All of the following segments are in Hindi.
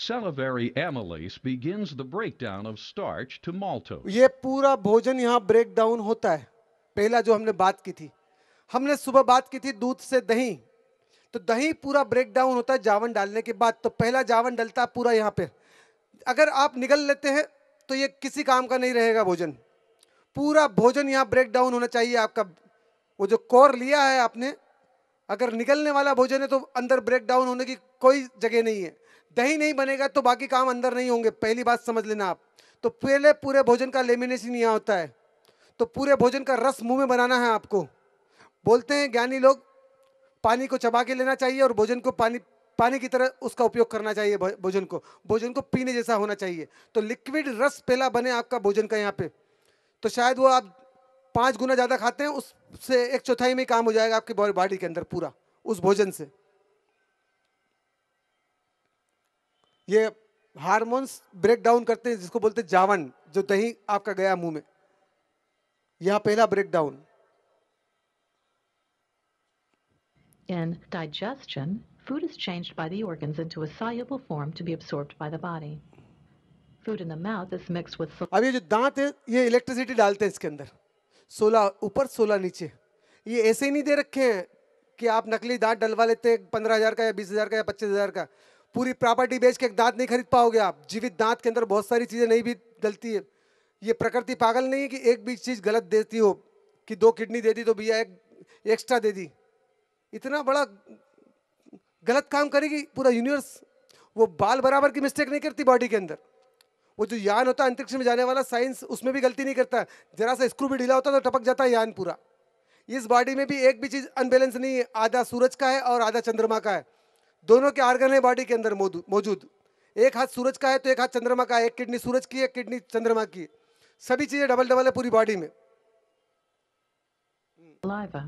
Salivary amylase begins the breakdown of starch to maltose. ये पूरा भोजन यहाँ ब्रेक डाउन होता है। पहला जो हमने बात की थी, हमने सुबह बात की थी दूध से दही, तो दही पूरा ब्रेक डाउन होता है जावन डालने के बाद। तो पहला जावन डलता है पूरा यहाँ पे। अगर आप निगल लेते हैं तो ये किसी काम का नहीं रहेगा भोजन। पूरा भोजन यहाँ ब्रेक डाउन होना चाहिए आपका। वो जो कोर लिया है आपने, अगर निकलने वाला भोजन है तो अंदर ब्रेक डाउन होने की कोई जगह नहीं है। दही नहीं बनेगा तो बाकी काम अंदर नहीं होंगे, पहली बात समझ लेना आप। तो पहले पूरे भोजन का लेमिनेशन यहाँ होता है। तो पूरे भोजन का रस मुंह में बनाना है आपको। बोलते हैं ज्ञानी लोग, पानी को चबा के लेना चाहिए और भोजन को पानी पानी की तरह उसका उपयोग करना चाहिए। भोजन को पीने जैसा होना चाहिए। तो लिक्विड रस पहला बने आपका भोजन का यहाँ पे। तो शायद वो आप 5 गुना ज़्यादा खाते हैं, उससे 1/4 में काम हो जाएगा आपकी बॉडी के अंदर पूरा उस भोजन से। ये हार्मोन्स ब्रेक डाउन करते हैं, जिसको बोलते हैं जावन, जो दही आपका गया मुंह में। यहाँ पहला break down. In digestion, food is changed by the organs into a soluble form to be absorbed by the body. Food in the mouth is mixed with अब ये जो दांत है, ये इलेक्ट्रिसिटी डालते हैं इसके अंदर, 16 ऊपर 16 नीचे। ये ऐसे ही नहीं दे रखे हैं कि आप नकली दांत डलवा लेते हैं 15,000 का या 20,000 का या 25,000 का। पूरी प्रॉपर्टी बेच के एक दांत नहीं खरीद पाओगे आप। जीवित दांत के अंदर बहुत सारी चीजें नहीं भी डलती है। ये प्रकृति पागल नहीं है कि एक भी चीज गलत देती हो, कि 2 किडनी दे दी तो भैया एक एक्स्ट्रा दे दी। इतना बड़ा गलत काम करेगी पूरा यूनिवर्स। वो बाल बराबर की मिस्टेक नहीं करती बॉडी के अंदर। वो जो यान होता है अंतरिक्ष में जाने वाला, साइंस उसमें भी गलती नहीं करता। जरा सा स्क्रू भी ढीला होता तो टपक जाता है यान पूरा। इस बॉडी में भी एक भी चीज अनबैलेंस नहीं है। आधा सूरज का है और आधा चंद्रमा का है। दोनों के आर्गन है बॉडी के अंदर मौजूद। एक हाथ सूरज का है तो एक हाथ चंद्रमा का है। एक किडनी सूरज की है, एक किडनी चंद्रमा की। सभी चीजें डबल डबल है पूरी बॉडी में। saliva.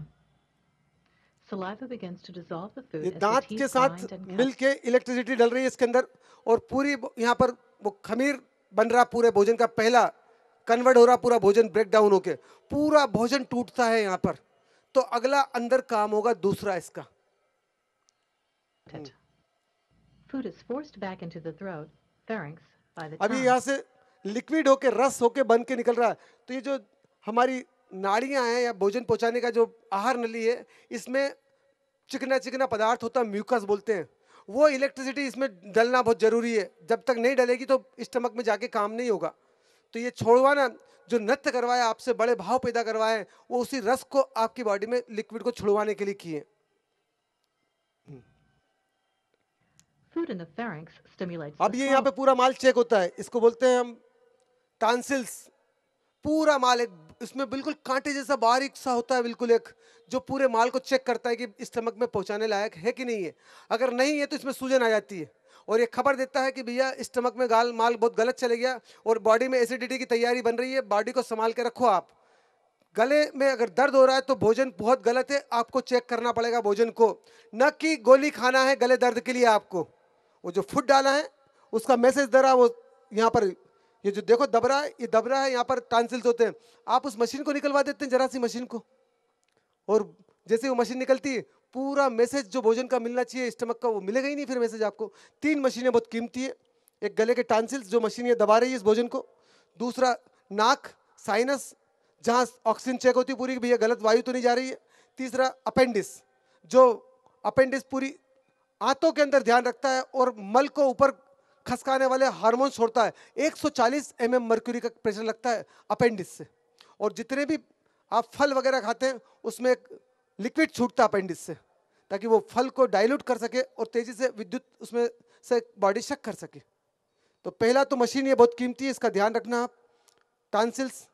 Saliva begins to dissolve the food ये as the दांत के teeth साथ grind and cut. मिलके इलेक्ट्रिसिटी डल रही है इसके अंदर, और पूरी यहाँ पर वो खमीर बन रहा पूरे भोजन का। पहला कन्वर्ट हो रहा पूरा भोजन ब्रेक डाउन होके, पूरा भोजन टूटता है यहाँ पर। तो अगला अंदर काम होगा दूसरा इसका। Food is forced back into the throat, pharynx, by the अभी tongue. यहाँ से लिक्विड होके रस होके बन के निकल रहा है। तो ये जो हमारी नाड़ियां हैं या भोजन पहुंचाने का जो आहार नली है, इसमें चिकना चिकना पदार्थ होता है, म्यूकस बोलते हैं। वो इलेक्ट्रिसिटी इसमें डलना बहुत जरूरी है। जब तक नहीं डलेगी तो स्टमक में जाके काम नहीं होगा। तो ये छोड़वाना, जो नृत्य करवाया आपसे, बड़े भाव पैदा करवाए, वो उसी रस को आपकी बॉडी में लिक्विड को छुड़वाने के लिए किए। Food in the pharynx stimulates अब the ये यहाँ पे swallow. पूरा माल चेक होता है। इसको बोलते हैं हम टॉन्सिल्स। पूरा माल एक इसमें बिल्कुल कांटे जैसा बारीक सा होता है, बिल्कुल एक, जो पूरे माल को चेक करता है कि स्टमक में पहुंचाने लायक है कि नहीं है। अगर नहीं है तो इसमें सूजन आ जाती है, और ये खबर देता है कि भैया स्टमक में माल बहुत गलत चले गया और बॉडी में एसिडिटी की तैयारी बन रही है। बॉडी को संभाल के रखो आप। गले में अगर दर्द हो रहा है तो भोजन बहुत गलत है, आपको चेक करना पड़ेगा भोजन को। न कि गोली खाना है गले दर्द के लिए आपको। वो जो फूड डाला है उसका मैसेज दे रहा, वो यहाँ पर ये जो देखो दब रहा है, ये दब रहा है, यहाँ पर टॉन्सिल्स होते हैं। आप उस मशीन को निकलवा देते हैं, जरा सी मशीन को, और जैसे वो मशीन निकलती है पूरा मैसेज जो भोजन का मिलना चाहिए स्टमक का, वो मिलेगा ही नहीं फिर मैसेज आपको। 3 मशीनें बहुत कीमती है। एक गले के टॉन्सिल्स जो मशीन ये दबा रही है इस भोजन को। दूसरा नाक, साइनस, जहाँ ऑक्सीजन चेक होती है पूरी, भैया गलत वायु तो नहीं जा रही है। तीसरा अपेंडिस, जो अपेंडिस पूरी आंतों के अंदर ध्यान रखता है और मल को ऊपर खसकाने वाले हार्मोन छोड़ता है। 140 mm मर्क्यूरी का प्रेशर लगता है अपेंडिस से। और जितने भी आप फल वगैरह खाते हैं उसमें एक लिक्विड छूटता है अपेंडिस से, ताकि वो फल को डाइल्यूट कर सके और तेजी से विद्युत उसमें से बॉडी शक कर सके। तो पहला तो मशीन ये बहुत कीमती है, इसका ध्यान रखना आप। टॉन्सिल्स,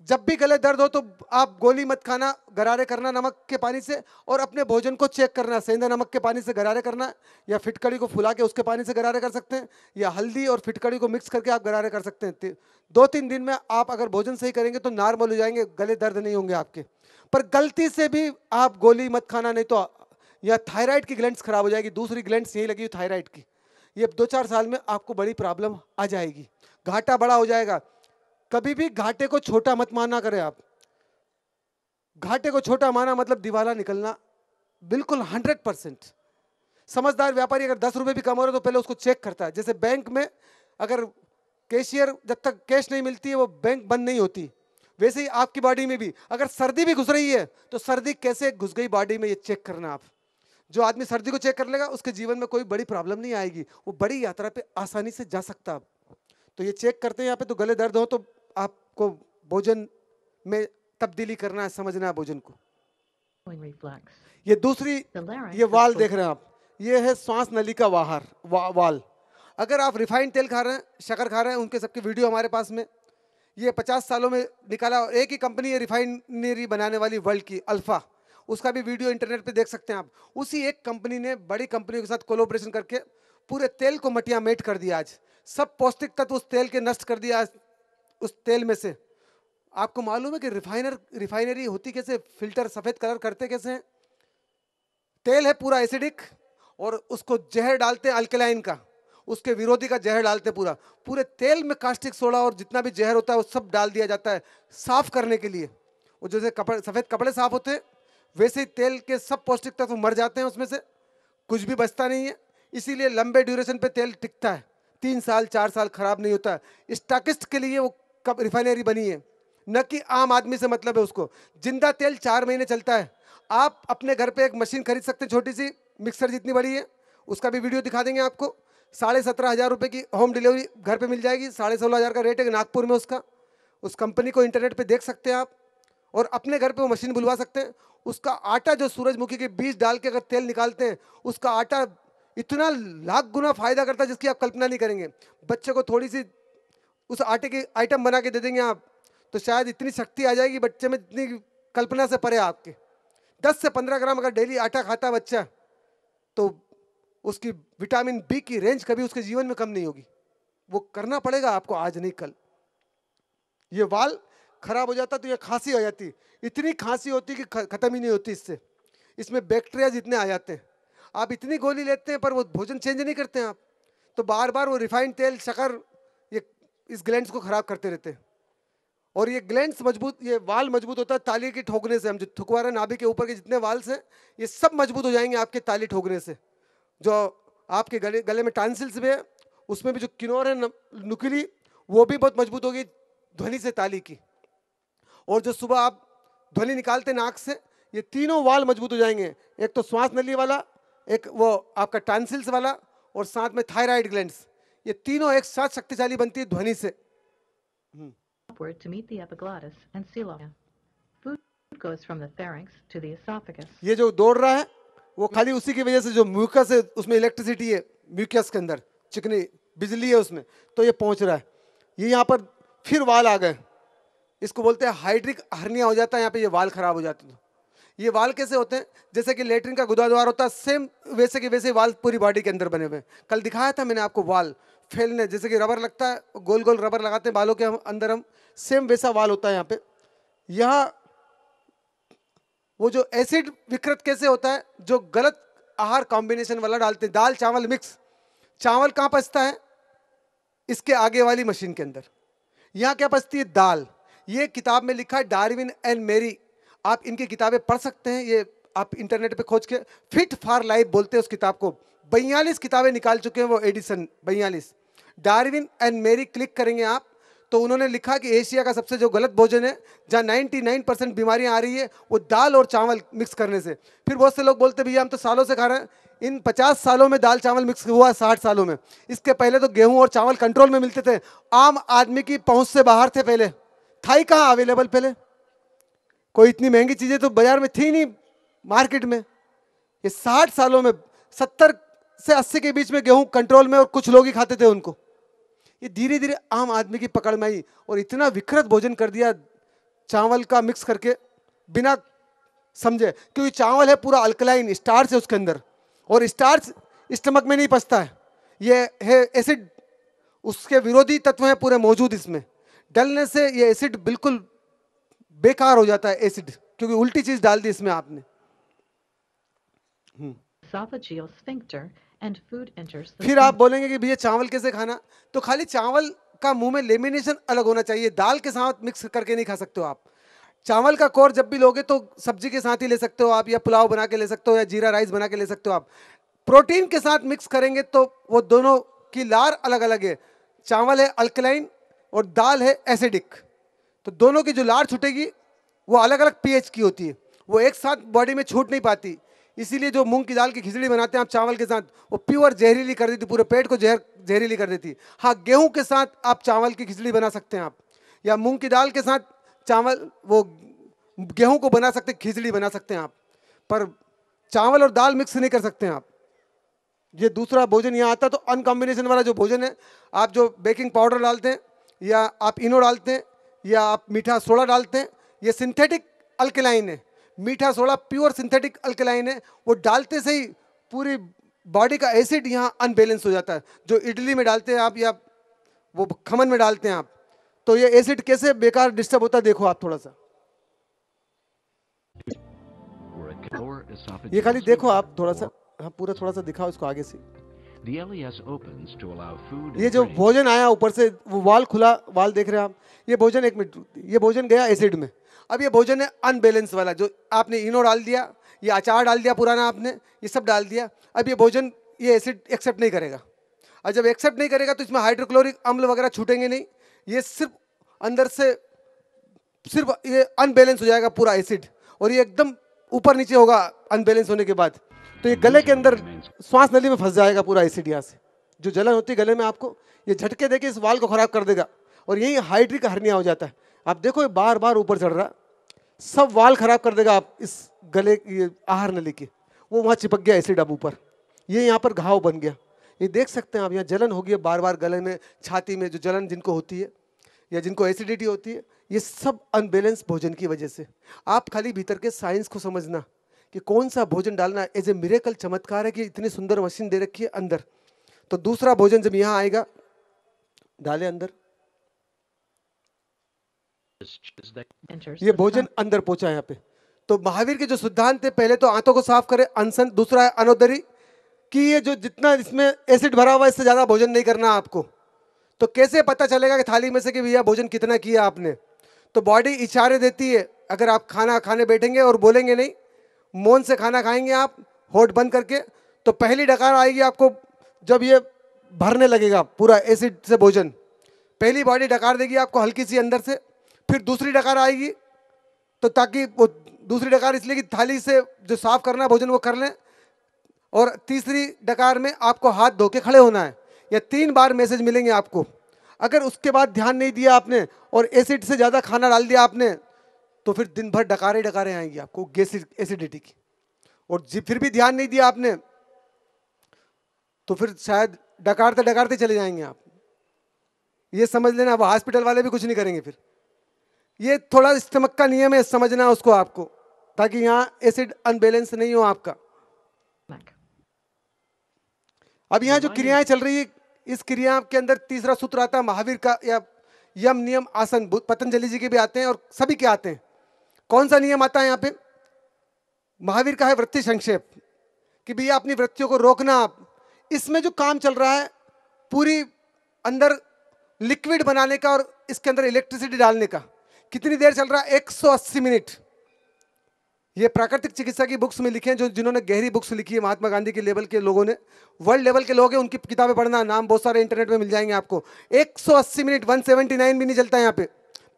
जब भी गले दर्द हो तो आप गोली मत खाना, गरारे करना नमक के पानी से, और अपने भोजन को चेक करना। सेंधा नमक के पानी से गरारे करना, या फिटकड़ी को फुला के उसके पानी से गरारे कर सकते हैं, या हल्दी और फिटकड़ी को मिक्स करके आप गरारे कर सकते हैं। 2-3 दिन में आप अगर भोजन सही करेंगे तो नॉर्मल हो जाएंगे, गले दर्द नहीं होंगे आपके। पर गलती से भी आप गोली मत खाना, नहीं तो या थायराइड की ग्लैंड्स खराब हो जाएगी। दूसरी ग्लैंड्स यही लगी हुई थायराइड की, ये 2-4 साल में आपको बड़ी प्रॉब्लम आ जाएगी, घाटा बड़ा हो जाएगा। कभी भी घाटे को छोटा मत माना करें आप। घाटे को छोटा माना मतलब दिवाला निकलना, बिल्कुल 100%। समझदार व्यापारी अगर 10 रुपए भी कम हो रहे तो पहले उसको चेक करता है। जैसे बैंक में अगर कैशियर जब तक कैश नहीं मिलती है वो बैंक बंद नहीं होती, वैसे ही आपकी बॉडी में भी अगर सर्दी भी घुस रही है तो सर्दी कैसे घुस गई बॉडी में ये चेक करना आप। जो आदमी सर्दी को चेक कर लेगा उसके जीवन में कोई बड़ी प्रॉब्लम नहीं आएगी, वो बड़ी यात्रा पे आसानी से जा सकता है। तो ये चेक करते हैं यहाँ पे। तो गले दर्द हो तो आपको भोजन में तब्दीली करना है, समझना है भोजन को। reflex. ये दूसरी, The larynx ये is वाल full- देख रहे हैं आप, ये है श्वास नली का वाल। अगर आप रिफाइंड तेल खा रहे हैं, शक्कर खा रहे हैं, उनके सबकी वीडियो हमारे पास में, ये 50 सालों में निकाला। और एक ही कंपनी है रिफाइनरी बनाने वाली वर्ल्ड की, अल्फा, उसका भी वीडियो इंटरनेट पे देख सकते हैं आप। उसी एक कंपनी ने बड़ी कंपनियों के साथ कोलोब्रेशन करके पूरे तेल को मटिया मेट कर दिया। आज सब पौष्टिक तत्व उस तेल के नष्ट कर दिया। आज उस तेल में से आपको मालूम है कि रिफाइनरी होती कैसे, फिल्टर सफेद कलर करते कैसे हैं। तेल है पूरा एसिडिक और उसको जहर डालते हैं अल्कलाइन का, उसके विरोधी का जहर डालते पूरा। पूरे तेल में कास्टिक सोडा और जितना भी जहर होता है वो सब डाल दिया जाता है साफ करने के लिए। वो जैसे कपड़े, सफेद कपड़े साफ होते हैं, वैसे ही तेल के सब पौष्टिक तत्व मर जाते हैं, उसमें से कुछ भी बचता नहीं है। इसीलिए लंबे ड्यूरेशन पे तेल टिकता है, 3 साल 4 साल खराब नहीं होता है। स्टॉकिस्ट के लिए वो कब रिफाइनरी बनी है, न कि आम आदमी से मतलब है उसको। जिंदा तेल 4 महीने चलता है। आप अपने घर पे एक मशीन खरीद सकते हैं, छोटी सी मिक्सर जितनी बड़ी है, उसका भी वीडियो दिखा देंगे आपको। 17,500 रुपये की होम डिलीवरी घर पे मिल जाएगी। 16,500 का रेट है नागपुर में उसका। उस कंपनी को इंटरनेट पे देख सकते हैं आप और अपने घर पे वो मशीन बुलवा सकते हैं। उसका आटा जो सूरजमुखी के बीज डाल के अगर तेल निकालते हैं, उसका आटा इतना लाख गुना फायदा करता है जिसकी आप कल्पना नहीं करेंगे। बच्चे को थोड़ी सी उस आटे की आइटम बना के दे देंगे आप, तो शायद इतनी शक्ति आ जाएगी बच्चे में जितनी कल्पना से परे आपके। 10 से 15 ग्राम अगर डेली आटा खाता है बच्चा, तो उसकी विटामिन बी की रेंज कभी उसके जीवन में कम नहीं होगी। वो करना पड़ेगा आपको, आज नहीं कल। ये वाल खराब हो जाता तो ये खांसी हो जाती, इतनी खांसी होती कि खत्म ही नहीं होती इससे। इसमें बैक्टीरिया जितने आ जाते हैं। आप इतनी गोली लेते हैं पर वो भोजन चेंज नहीं करते हैं आप, तो बार बार वो रिफाइंड तेल, शक्कर, ये इस ग्लैंड्स को खराब करते रहते हैं। और ये ग्लैंड्स मजबूत, ये वाल मजबूत होता है ताली की ठोकने से। हम जो थुकवा रहे हैं नाभि के ऊपर के जितने वाल्स हैं, ये सब मजबूत हो जाएंगे आपके ताली ठोकने से। जो आपके गले में टांसिल्स भी है, उसमें भी जो किनोर है नुकीली, वो भी बहुत मजबूत होगी ध्वनि से, ताली की। और जो सुबह आप ध्वनि निकालते नाक से, ये तीनों वाल मजबूत हो जाएंगे। एक तो श्वास नली वाला, एक वो आपका टांसिल्स वाला, और साथ में थायराइड ग्लैंड्स। ये तीनों एक साथ शक्तिशाली बनती है ध्वनि से। upward to meet the epiglottis and coelom. Food goes from the pharynx to the esophagus. ये जो दौड़ रहा है वो खाली उसी की वजह से, जो म्यूकस है उसमें इलेक्ट्रिसिटी है, म्यूकस के अंदर चिकनी बिजली है उसमें, तो ये पहुंच रहा है। ये यहाँ पर फिर वाल आ गए, इसको बोलते हैं हाइड्रिक हर्निया हो जाता है। यहाँ पे ये वाल खराब हो जाते हैं। ये वाल कैसे होते हैं, जैसे कि लेटरिन का गुदाद्वार होता है, सेम वैसे के वैसे वाल पूरी बॉडी के अंदर बने हुए हैं। कल दिखाया था मैंने आपको वाल फैलने, जैसे कि रबर लगता है, गोल गोल रबर लगाते हैं बालों के अंदर हम, सेम वैसा वाल होता है यहाँ पे। यहाँ वो जो एसिड विकृत कैसे होता है, जो गलत आहार कॉम्बिनेशन वाला डालते हैं, दाल चावल मिक्स। चावल कहाँ पचता है, इसके आगे वाली मशीन के अंदर। यहाँ क्या पचती है, दाल। ये किताब में लिखा है डार्विन एंड मेरी, आप इनकी किताबें पढ़ सकते हैं। ये आप इंटरनेट पे खोज के, फिट फॉर लाइफ बोलते हैं उस किताब को। 42 किताबें निकाल चुके हैं वो एडिसन, 42। डार्विन एंड मेरी क्लिक करेंगे आप, तो उन्होंने लिखा कि एशिया का सबसे जो गलत भोजन है, जहाँ 99% बीमारियां आ रही है, वो दाल और चावल मिक्स करने से। फिर बहुत से लोग बोलते भैया हम तो सालों से खा रहे हैं। इन 50 सालों में दाल चावल मिक्स हुआ, 60 सालों में। इसके पहले तो गेहूं और चावल कंट्रोल में मिलते थे, आम आदमी की पहुंच से बाहर थे। पहले था ही कहाँ अवेलेबल, पहले कोई इतनी महंगी चीजें तो बाजार में थी नहीं मार्केट में। ये 60 सालों में 70 से 80 के बीच में गेहूं कंट्रोल में, और कुछ लोग ही खाते थे उनको। ये धीरे धीरे आम आदमी की पकड़ में आई और इतना विकृत भोजन कर दिया चावल का मिक्स करके, बिना समझे। क्योंकि चावल है पूरा अल्कलाइन, स्टार्च है उसके अंदर, और स्टार्च स्टमक में नहीं पचता है। ये है एसिड, उसके विरोधी तत्व हैं पूरे मौजूद इसमें। डलने से ये एसिड बिल्कुल बेकार हो जाता है एसिड, क्योंकि उल्टी चीज डाल दी इसमें आपने। Esophageal sphincter and food enters the फिर आप बोलेंगे कि भैया चावल कैसे खाना, तो खाली चावल का मुंह में लेमिनेशन अलग होना चाहिए, दाल के साथ मिक्स करके नहीं खा सकते हो आप। चावल का कोर जब भी लोगे तो सब्जी के साथ ही ले सकते हो आप, या पुलाव बना के ले सकते हो, या जीरा राइस बना के ले सकते हो आप। प्रोटीन के साथ मिक्स करेंगे तो वो दोनों की लार अलग अलग है। चावल है अल्कलाइन और दाल है एसिडिक, तो दोनों की जो लार छूटेगी वो अलग अलग पीएच की होती है, वो एक साथ बॉडी में छूट नहीं पाती। इसीलिए जो मूंग की दाल की खिचड़ी बनाते हैं आप चावल के साथ, वो प्योर जहरीली कर देती, पूरे पेट को जहरीली कर देती। हाँ, गेहूं के साथ आप चावल की खिचड़ी बना सकते हैं आप, या मूंग की दाल के साथ चावल वो गेहूं को बना सकते, खिचड़ी बना सकते हैं आप, पर चावल और दाल मिक्स नहीं कर सकते हैं आप। ये दूसरा भोजन यहाँ आता है। तो अनकॉम्बिनेशन वाला जो भोजन है, आप जो बेकिंग पाउडर डालते हैं या आप इनो डालते हैं या आप मीठा सोडा डालते हैं, ये सिंथेटिक अल्कलाइन है। मीठा सोडा प्योर सिंथेटिक अल्कलाइन है, वो डालते से ही पूरी बॉडी का एसिड यहाँ अनबैलेंस हो जाता है। जो इडली में डालते हैं आप या वो खमन में डालते हैं आप, तो ये एसिड कैसे बेकार डिस्टर्ब होता है, देखो आप थोड़ा सा ये खाली देखो आप थोड़ा सा, हाँ पूरा थोड़ा सा दिखाओ इसको आगे से। ये जो भोजन आया ऊपर से, वो वाल खुला, वाल देख रहे हैं आप, ये भोजन, एक मिनट, ये भोजन गया एसिड में। अब ये भोजन है अनबैलेंस वाला, जो आपने इनो डाल दिया, ये अचार डाल दिया पुराना आपने, ये सब डाल दिया। अब ये भोजन, ये एसिड एक्सेप्ट नहीं करेगा, और जब एक्सेप्ट नहीं करेगा तो इसमें हाइड्रोक्लोरिक अम्ल वगैरह छूटेंगे नहीं, ये सिर्फ अंदर से सिर्फ ये अनबैलेंस हो जाएगा पूरा एसिड, और ये एकदम ऊपर नीचे होगा अनबैलेंस होने के बाद। तो ये गले के अंदर श्वास नली में फंस जाएगा पूरा एसिड। यहाँ से जो जलन होती है गले में आपको, ये झटके देके इस वाल को खराब कर देगा, और यही हाइड्रिक हर्निया हो जाता है। आप देखो ये बार बार ऊपर चढ़ रहा, सब वाल खराब कर देगा आप इस गले, ये आहार नली के, वो वहाँ चिपक गया एसिड अब ऊपर, ये यहाँ पर घाव बन गया। ये देख सकते हैं आप, यहाँ जलन हो गई है बार बार गले में, छाती में जो जलन जिनको होती है या जिनको एसिडिटी होती है, ये सब अनबैलेंस भोजन की वजह से। आप खाली भीतर के साइंस को समझना कि कौन सा भोजन डालना, एज ए मिरेकल, चमत्कार है कि इतनी सुंदर मशीन दे रखी है अंदर। तो दूसरा भोजन जब यहाँ आएगा, डाले अंदर, ये भोजन अंदर पहुंचा यहाँ पे। तो महावीर के जो सिद्धांत थे, पहले तो आंतों को साफ करे, अनसन, दूसरा है अनोदरी, कि ये जो जितना इसमें एसिड भरा हुआ है इससे ज्यादा भोजन नहीं करना आपको। तो कैसे पता चलेगा कि थाली में से कि भैया भोजन कितना किया आपने? तो बॉडी इशारे देती है। अगर आप खाना खाने बैठेंगे और बोलेंगे नहीं, मौन से खाना खाएंगे आप होठ बंद करके, तो पहली डकार आएगी आपको जब ये भरने लगेगा पूरा एसिड से भोजन, पहली बॉडी डकार देगी आपको हल्की सी अंदर से, फिर दूसरी डकार आएगी, तो ताकि वो दूसरी डकार इसलिए कि थाली से जो साफ करना है भोजन वो कर लें, और तीसरी डकार में आपको हाथ धो के खड़े होना है। या 3 बार मैसेज मिलेंगे आपको। अगर उसके बाद ध्यान नहीं दिया आपने और एसिड से ज़्यादा खाना डाल दिया आपने, तो फिर दिन भर डकारे डकारे आएंगी आपको एसिडिटी की। और फिर भी ध्यान नहीं दिया आपने, तो फिर शायद डकारते डकारते चले जाएंगे आप। ये समझ लेना, वो हॉस्पिटल वाले भी कुछ नहीं करेंगे फिर। ये थोड़ा स्टमक का नियम है, समझना उसको आपको, ताकि यहाँ एसिड अनबैलेंस नहीं हो आपका। अब यहाँ जो क्रियाएं चल रही है, इस क्रिया के अंदर तीसरा सूत्र आता है महावीर का, या यम नियम आसन, पतंजलि जी के भी आते हैं और सभी के आते हैं। कौन सा नियम आता है यहाँ पे? महावीर का है वृत्ति संक्षेप, कि भैया अपनी वृत्तियों को रोकना आप। इसमें जो काम चल रहा है पूरी अंदर लिक्विड बनाने का और इसके अंदर इलेक्ट्रिसिटी डालने का, कितनी देर चल रहा है? 180 मिनट। ये प्राकृतिक चिकित्सा की बुक्स में लिखे हैं, जो जिन्होंने गहरी बुक्स लिखी है महात्मा गांधी के लेवल के लोगों ने, वर्ल्ड लेवल के लोग हैं, उनकी किताबें पढ़ना, नाम बहुत सारे इंटरनेट में मिल जाएंगे आपको। 180 मिनट, 179 भी नहीं चलता यहाँ पे।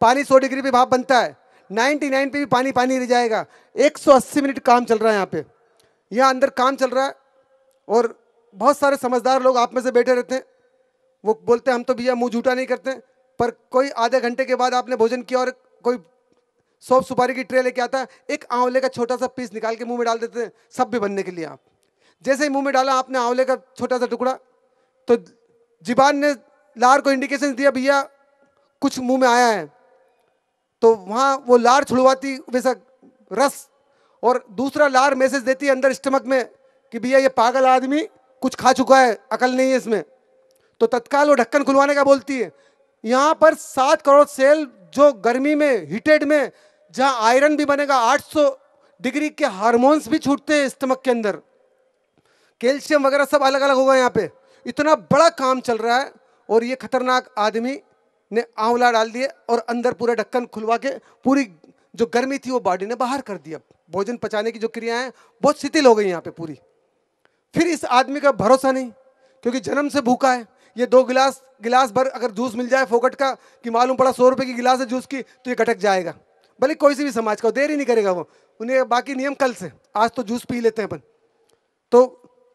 पानी 100 डिग्री पे भाप बनता है, 99 पे भी पानी पानी रह जाएगा। 180 मिनट काम चल रहा है यहाँ पे, यहाँ अंदर काम चल रहा है। और बहुत सारे समझदार लोग आप में से बैठे रहते हैं, वो बोलते हैं हम तो भैया मुंह झूठा नहीं करते, पर कोई आधे घंटे के बाद आपने भोजन किया और कोई सौंफ सुपारी की ट्रे लेके आता है, एक आंवले का छोटा सा पीस निकाल के मुंह में डाल देते हैं, सब भी बनने के लिए। आप जैसे ही मुंह में डाला आपने आंवले का छोटा सा टुकड़ा, तो जिबान ने लार को इंडिकेशन दिया भैया कुछ मुंह में आया है, तो वहाँ वो लार छुड़वाती वैसा रस, और दूसरा लार मैसेज देती है अंदर स्टमक में कि भैया ये पागल आदमी कुछ खा चुका है, अकल नहीं है इसमें, तो तत्काल वो ढक्कन खुलवाने का बोलती है। यहाँ पर 7 करोड़ सेल जो गर्मी में, हीटेड में, जहाँ आयरन भी बनेगा, 800 डिग्री के हार्मोन्स भी छूटते हैं स्टमक के अंदर, कैल्शियम वगैरह सब अलग अलग होगा यहाँ पे। इतना बड़ा काम चल रहा है, और ये खतरनाक आदमी ने आंवला डाल दिए और अंदर पूरा ढक्कन खुलवा के पूरी जो गर्मी थी वो बॉडी ने बाहर कर दिया। भोजन पचाने की जो क्रिया है बहुत शिथिल हो गई यहाँ पे पूरी। फिर इस आदमी का भरोसा नहीं, क्योंकि जन्म से भूखा है। ये 2 गिलास भर अगर जूस मिल जाए फोकट का, कि मालूम पड़ा 100 रुपए की गिलास है जूस की, तो ये गटक जाएगा। भले कोई सी भी समाज का, देर ही नहीं करेगा वो, उन्हें बाकी नियम कल से, आज तो जूस पी लेते हैं अपन। तो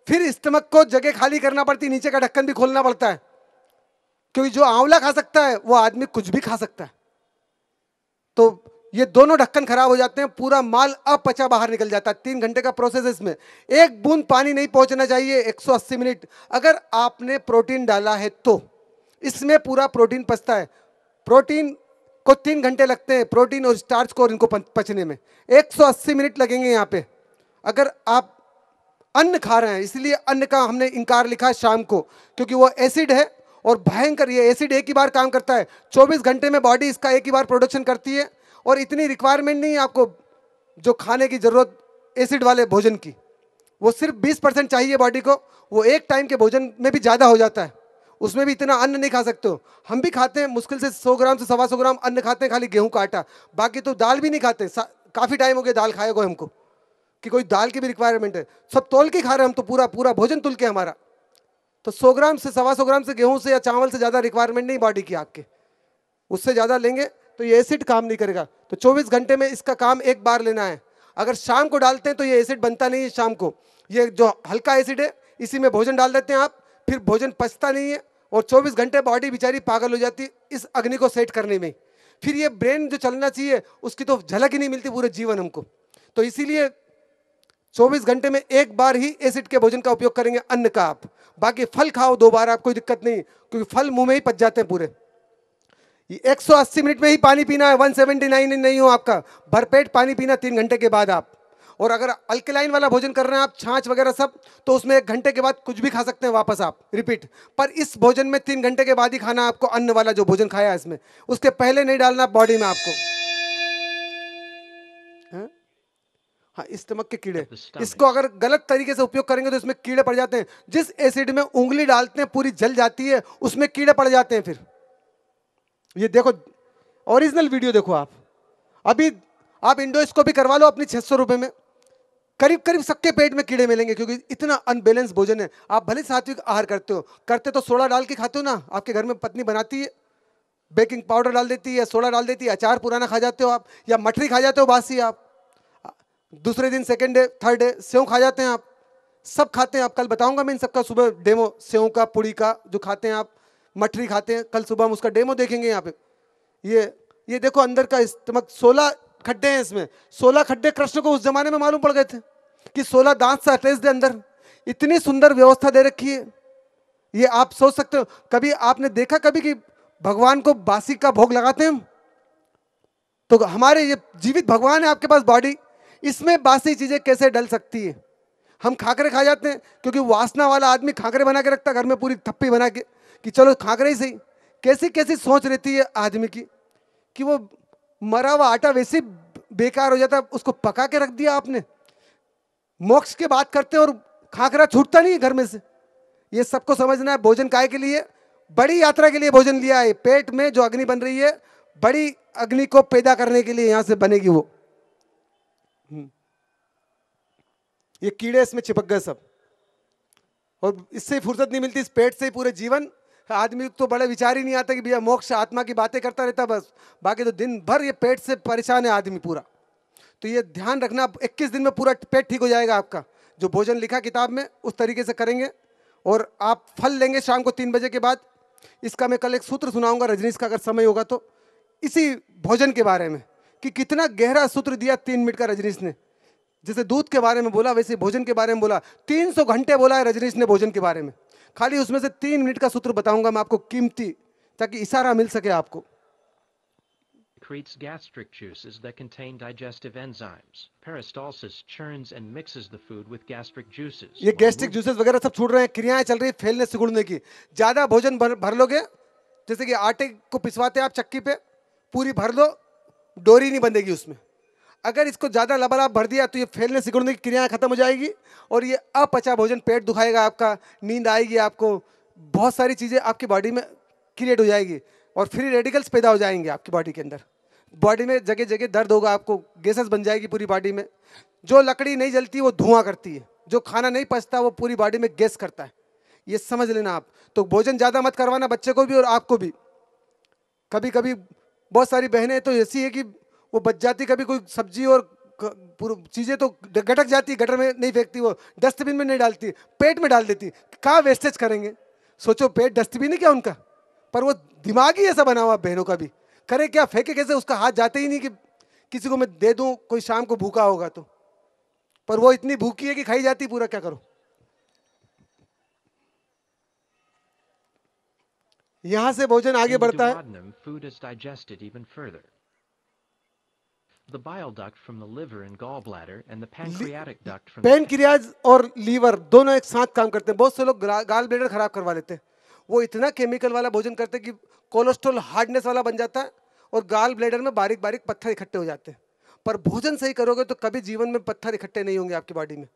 फिर स्टमक को जगह खाली करना पड़ती है, नीचे का ढक्कन भी खोलना पड़ता है, क्योंकि जो आंवला खा सकता है वो आदमी कुछ भी खा सकता है। तो ये दोनों ढक्कन खराब हो जाते हैं, पूरा माल अपचा बाहर निकल जाता है। 3 घंटे का प्रोसेस है इसमें, एक बूंद पानी नहीं पहुंचना चाहिए 180 मिनट। अगर आपने प्रोटीन डाला है तो इसमें पूरा प्रोटीन पचता है। प्रोटीन को 3 घंटे लगते हैं, प्रोटीन और स्टार्च को इनको पचने में 180 मिनट लगेंगे यहाँ पे। अगर आप अन्न खा रहे हैं, इसलिए अन्न का हमने इनकार लिखा है शाम को, क्योंकि वो एसिड है और भयंकर। ये एसिड एक ही बार काम करता है, 24 घंटे में बॉडी इसका एक ही बार प्रोडक्शन करती है, और इतनी रिक्वायरमेंट नहीं है आपको जो खाने की जरूरत एसिड वाले भोजन की। वो सिर्फ 20% चाहिए बॉडी को, वो एक टाइम के भोजन में भी ज़्यादा हो जाता है, उसमें भी इतना अन्न नहीं खा सकते हो। हम भी खाते हैं मुश्किल से 100 ग्राम से 125 ग्राम अन्न खाते हैं, खाली गेहूं का आटा, बाकी तो दाल भी नहीं खाते। काफ़ी टाइम हो गया दाल खाए को हमको, कि कोई दाल की भी रिक्वायरमेंट है। सब तोल के खा रहे हैं हम तो, पूरा पूरा भोजन तुल के हमारा। तो 100 ग्राम से 125 ग्राम से गेहूं से या चावल से ज़्यादा रिक्वायरमेंट नहीं बॉडी की आपके, उससे ज़्यादा लेंगे तो ये एसिड काम नहीं करेगा। तो 24 घंटे में इसका काम एक बार लेना है। अगर शाम को डालते हैं तो ये एसिड बनता नहीं है शाम को, ये जो हल्का एसिड है इसी में भोजन डाल देते हैं आप, फिर भोजन पचता नहीं है, और 24 घंटे बॉडी बेचारी पागल हो जाती है इस अग्नि को सेट करने में। फिर ये ब्रेन जो चलना चाहिए उसकी तो झलक ही नहीं मिलती पूरे जीवन हमको। तो इसीलिए 24 घंटे में एक बार ही एसिड के भोजन का उपयोग करेंगे अन्न का आप। बाकी फल खाओ 2 बार, आप कोई दिक्कत नहीं, क्योंकि फल मुंह में ही पच जाते हैं पूरे। 180 मिनट में ही पानी पीना है, 179 नहीं हो आपका, भरपेट पानी पीना 3 घंटे के बाद आप। और अगर अल्कलाइन वाला भोजन कर रहे हैं आप, छाछ वगैरह सब, तो उसमें 1 घंटे के बाद कुछ भी खा सकते हैं वापस आप रिपीट। पर इस भोजन में 3 घंटे के बाद ही खाना आपको, अन्न वाला जो भोजन खाया इसमें, उसके पहले नहीं डालना बॉडी में आपको। हाँ, स्टमक के कीड़े, इसको अगर गलत तरीके से उपयोग करेंगे तो इसमें कीड़े पड़ जाते हैं। जिस एसिड में उंगली डालते हैं पूरी जल जाती है, उसमें कीड़े पड़ जाते हैं। फिर ये देखो ओरिजिनल वीडियो देखो आप, अभी आप इंडोस्कोपी करवा लो अपनी 600 रुपए में, करीब करीब सबके पेट में कीड़े मिलेंगे, क्योंकि इतना अनबैलेंस भोजन है। आप भले सात्विक आहार करते तो सोडा डाल के खाते हो ना, आपके घर में पत्नी बनाती है, बेकिंग पाउडर डाल देती है, सोडा डाल देती है, अचार पुराना खा जाते हो आप, या मठरी खा जाते हो बासी आप, दूसरे दिन second day third day save खा जाते हैं आप, सब खाते हैं आप। कल बताऊंगा मैं इन सबका सुबह डेमो, सेव का पुड़ी का जो खाते हैं आप, मठरी खाते हैं, कल सुबह हम उसका डेमो देखेंगे यहाँ पे। ये देखो अंदर का स्टमक, 16 खड्डे हैं इसमें। 16 खड्डे कृष्ण को उस जमाने में मालूम पड़ गए थे कि 16 दांत से अटैच दे अंदर, इतनी सुंदर व्यवस्था दे रखी है। ये आप सोच सकते हो, कभी आपने देखा कभी कि भगवान को बासी का भोग लगाते हैं हम? तो हमारे ये जीवित भगवान है आपके पास बॉडी, इसमें बासी चीजें कैसे डल सकती है? हम खाकरे खा जाते हैं, क्योंकि वासना वाला आदमी खाकरे बना के रखता है घर में, पूरी थप्पी बना के, कि चलो खाकरे ही सही। कैसी कैसी सोच रहती है आदमी की, कि वो मरा हुआ आटा वैसे ही बेकार हो जाता है, उसको पका के रख दिया आपने। मोक्ष की बात करते हैं और खाकरा छूटता नहीं है घर में से। ये सबको समझना है, भोजन काय के लिए, बड़ी यात्रा के लिए भोजन लिया है। पेट में जो अग्नि बन रही है, बड़ी अग्नि को पैदा करने के लिए यहां से बनेगी वो। ये कीड़े इसमें चिपक गए सब, और इससे फुर्सत नहीं मिलती, इस पेट से ही पूरे जीवन। आदमी तो बड़े विचार ही नहीं आता कि भैया मोक्ष आत्मा की बातें करता रहता बस, बाकी तो दिन भर ये पेट से परेशान है आदमी पूरा। तो ये ध्यान रखना, 21 दिन में पूरा पेट ठीक हो जाएगा आपका। जो भोजन लिखा किताब में उस तरीके से करेंगे, और आप फल लेंगे शाम को 3 बजे के बाद। इसका मैं कल एक सूत्र सुनाऊंगा रजनीश का, अगर समय होगा तो, इसी भोजन के बारे में, कि कितना गहरा सूत्र दिया 3 मिनट का रजनीश ने। जैसे दूध के बारे में बोला, वैसे भोजन के बारे में बोला। 300 घंटे बोला है रजनीश ने भोजन के बारे में, खाली उसमें से 3 मिनट का सूत्र बताऊंगा मैं आपको, कीमती, ताकि इशारा मिल सके आपको। Secretes gastric juices that contain digestive enzymes. Peristalsis churns and mixes the food with gastric juices. ये गैस्ट्रिक जूसेस वगैरह सब छूट रहे हैं, क्रियाएं चल रही है फैलने सिकुड़ने की। ज्यादा भोजन भर लोगे, जैसे कि आटे को पिसवाते आप चक्की पे, पूरी भर लो, डोरी नहीं बंधेगी उसमें। अगर इसको ज्यादा लबालब भर दिया तो ये फैलने सिकुड़ने की क्रियाएं खत्म हो जाएगी, और ये अपचा भोजन, पेट दुखाएगा आपका, नींद आएगी आपको, बहुत सारी चीजें आपकी बॉडी में क्रिएट हो जाएगी, और फ्री रेडिकल्स पैदा हो जाएंगे आपकी बॉडी के अंदर। बॉडी में जगह जगह दर्द होगा आपको, गैसेस बन जाएगी पूरी बॉडी में। जो लकड़ी नहीं जलती वो धुआं करती है, जो खाना नहीं पचता वो पूरी बॉडी में गैस करता है, ये समझ लेना आप। तो भोजन ज़्यादा मत करवाना बच्चे को भी और आपको भी। कभी कभी बहुत सारी बहनें तो ऐसी है कि वो बच जाती, कभी कोई सब्जी और पूरी चीज़ें तो गटक जाती, गटर में नहीं फेंकती, वो डस्टबिन में नहीं डालती, पेट में डाल देती। कहाँ वेस्टेज करेंगे? सोचो, पेट डस्टबिन है क्या उनका? पर वो दिमाग ही ऐसा बना हुआ बहनों का भी, करे क्या, फेंके कैसे? उसका हाथ जाते ही नहीं कि किसी को मैं दे दूं, कोई शाम को भूखा होगा तो। पर वो इतनी भूखी है कि खाई जाती पूरा, क्या करो। यहां से भोजन आगे In the बढ़ता है। duodenum, food is digested even further. The bile duct from the liver and gallbladder and the pancreatic duct from the pancreas और लीवर दोनों एक साथ काम करते हैं। बहुत से लोग गाल ब्लेडर खराब करवा लेते हैं, वो इतना केमिकल वाला भोजन करते हैं कि कोलेस्ट्रॉल हार्डनेस वाला बन जाता है और गाल ब्लेडर में बारीक बारीक पत्थर इकट्ठे हो जाते हैं। पर भोजन सही करोगे तो कभी जीवन में पत्थर इकट्ठे नहीं होंगे आपकी बॉडी में,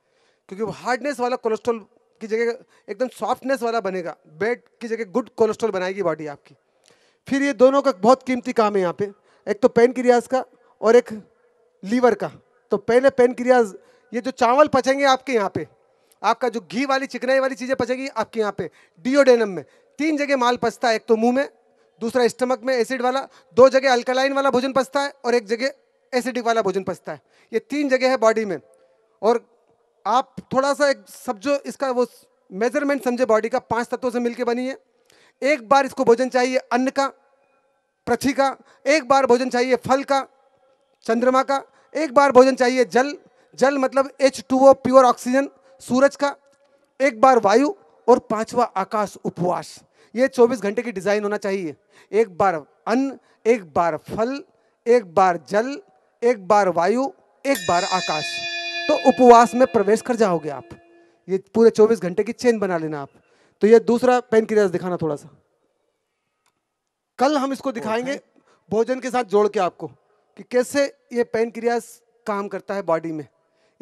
क्योंकि वो हार्डनेस वाला कोलेस्ट्रॉल की जगह एकदम सॉफ्टनेस वाला बनेगा, बेड की जगह गुड कोलेस्ट्रॉल बनाएगी बॉडी आपकी। फिर ये दोनों का बहुत कीमती काम है यहाँ पे, एक तो पैनक्रियाज का और एक लीवर का। तो पहले पैनक्रियाज, ये जो चावल पचेंगे आपके यहाँ पे, आपका जो घी वाली चिकनाई वाली चीजें पचेगी आपके यहाँ पे डिओडेनम में। 3 जगह माल पचता है, एक तो मुंह में, दूसरा स्टमक में एसिड वाला, 2 जगह अल्कलाइन वाला भोजन पचता है और 1 जगह एसिडिक वाला भोजन पचता है। ये 3 जगह है बॉडी में। और आप थोड़ा सा एक समझो इसका वो मेजरमेंट समझे, बॉडी का 5 तत्वों से मिलकर बनी है। एक बार इसको भोजन चाहिए अन्न का, पृथ्वी का, एक बार भोजन चाहिए फल का, चंद्रमा का, एक बार भोजन चाहिए जल, जल मतलब H2O प्योर ऑक्सीजन सूरज का, एक बार वायु, और 5वां आकाश उपवास। ये 24 घंटे की डिजाइन होना चाहिए। एक बार अन्न, एक बार फल, एक बार जल, एक बार वायु, एक बार आकाश। तो उपवास में प्रवेश कर जाओगे आप। ये पूरे 24 घंटे की चेन बना लेना आप। तो ये दूसरा पैनक्रियाज दिखाना थोड़ा सा, कल हम इसको दिखाएंगे भोजन के साथ जोड़ के आपको कि कैसे ये पैनक्रियाज काम करता है बॉडी में,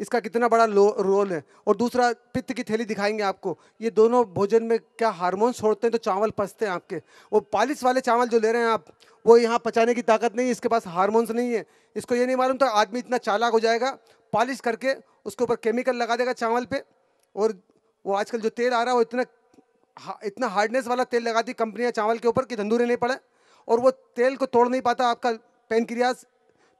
इसका कितना बड़ा रोल है। और दूसरा पित्त की थैली दिखाएंगे आपको, ये दोनों भोजन में क्या हार्मोन्स छोड़ते हैं तो चावल पचते हैं आपके। वो पॉलिश वाले चावल जो ले रहे हैं आप, वो यहाँ पचाने की ताकत नहीं है, इसके पास हार्मोन्स नहीं है। इसको ये नहीं मालूम था आदमी इतना चालाक हो जाएगा, पॉलिश करके उसके ऊपर केमिकल लगा देगा चावल पे। और वो आजकल जो तेल आ रहा है वो इतना हार्डनेस वाला तेल लगाती कंपनियां चावल के ऊपर कि धंधुरे नहीं पड़े, और वो तेल को तोड़ नहीं पाता आपका पैनक्रियाज।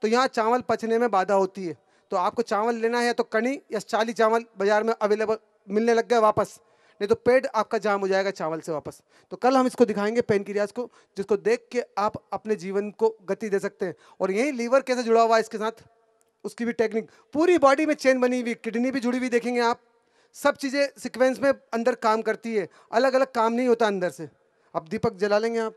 तो यहाँ चावल पचने में बाधा होती है। तो आपको चावल लेना है तो कणी या 40 चावल बाजार में अवेलेबल मिलने लग गए वापस, नहीं तो पेट आपका जाम हो जाएगा चावल से वापस। तो कल हम इसको दिखाएंगे पैनक्रियाज को, जिसको देख के आप अपने जीवन को गति दे सकते हैं। और यही लीवर कैसे जुड़ा हुआ है इसके साथ, उसकी भी टेक्निक, पूरी बॉडी में चेन बनी हुई, किडनी भी जुड़ी हुई देखेंगे आप। सब चीज़ें सीक्वेंस में अंदर काम करती है, अलग अलग काम नहीं होता अंदर से। अब दीपक जला लेंगे आप।